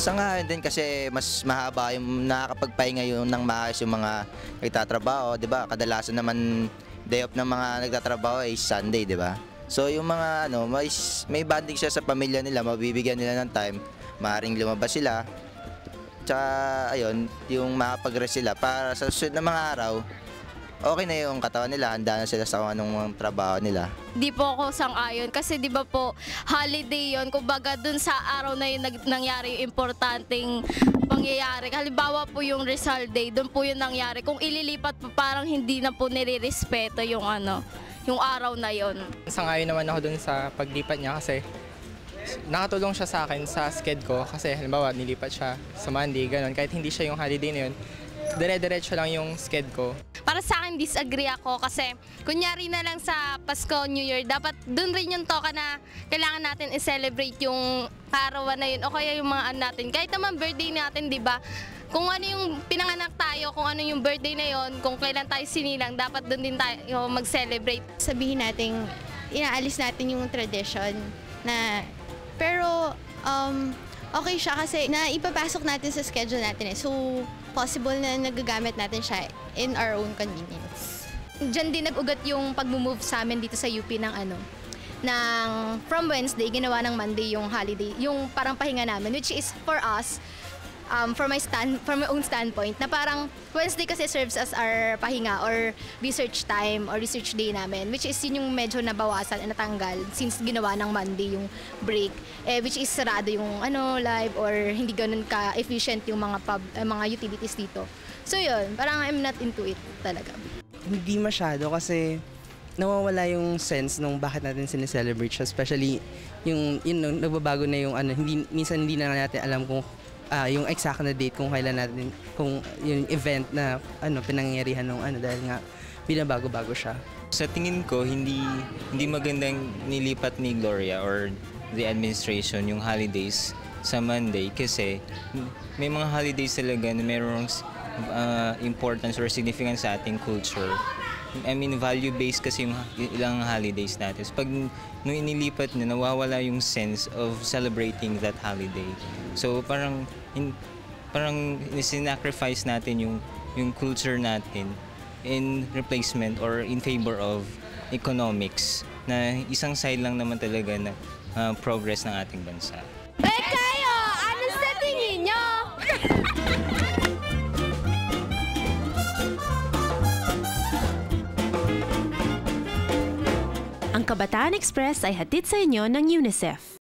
Sang-ayon din kasi mas mahaba yung nakakapagpahinga yun ng maayos yung mga nagtatrabaho, 'di ba? Kadalasan naman day off ng mga nagtatrabaho ay Sunday, 'di ba? So yung mga may bonding siya sa pamilya nila, mabibigyan nila ng time, maaring lumabas sila. Tsaka ayun, yung makapag-rest sila para sa susunod na mga araw, okay na yung katawan nila, handa na sila sa kung anong trabaho nila. Di po ako sang-ayon kasi di ba po holiday yon, kumbaga dun sa araw na yun nangyari yung importanteng pangyayari. Halimbawa po yung Rizal Day, dun po yung nangyari. Kung ililipat po parang hindi na po nire-respeto yung yung araw na yon. Sang-ayon naman ako dun sa paglipat niya kasi nakatulong siya sa akin sa sked ko kasi halimbawa nilipat siya sa Monday, ganun. Kahit hindi siya yung holiday na yun, dire-diretso lang yung sked ko. Para sa akin, disagree ako kasi kunyari na lang sa Pasko, New Year, dapat dun rin yung toka na kailangan natin i-celebrate yung karawan na yun o kaya yung mga natin. Kahit naman birthday natin, di ba? Kung ano yung pinanganak tayo, kung ano yung birthday na yun, kung kailan tayo sinilang, dapat dun din tayo mag-celebrate. Sabihin natin, inaalis natin yung tradition na, pero okay siya kasi na ipapasok natin sa schedule natin eh. So, possible na nagagamit natin siya in our own convenience. Diyan din nag-ugat yung pag-move sa amin dito sa UP ng from Wednesday, ginawa ng Monday yung holiday, yung parang pahinga namin, which is for us, from my own standpoint, na parang Wednesday kasi serves as our pahinga or research time or research day namin, which is yun yung medyo nabawasan at natanggal since ginawa ng Monday yung break, which is sarado yung live or hindi ganun ka-efficient yung mga utilities dito. So yun, parang I'm not into it talaga. Hindi masyado kasi nawawala yung sense nung bakit natin sineselebrate siya, especially yung nagbabago na yung minsan hindi na natin alam kung yung exact na date kung kailan natin, kung yung event na pinangyarihan ng dahil nga binabago-bago siya. Sa tingin ko, hindi magandang nilipat ni Gloria or the administration yung holidays sa Monday kasi may mga holidays talaga na mayroong importance or significance sa ating culture. I mean, value-based kasi yung ilang holidays natin. So, pag nung inilipat na, nawawala yung sense of celebrating that holiday. So, parang sinacrifice natin yung culture natin in replacement or in favor of economics na isang side lang naman talaga na progress ng ating bansa. Kayo! Ano sa tingin nyo? Ang Kabataan Express ay hatid sa inyo ng UNICEF.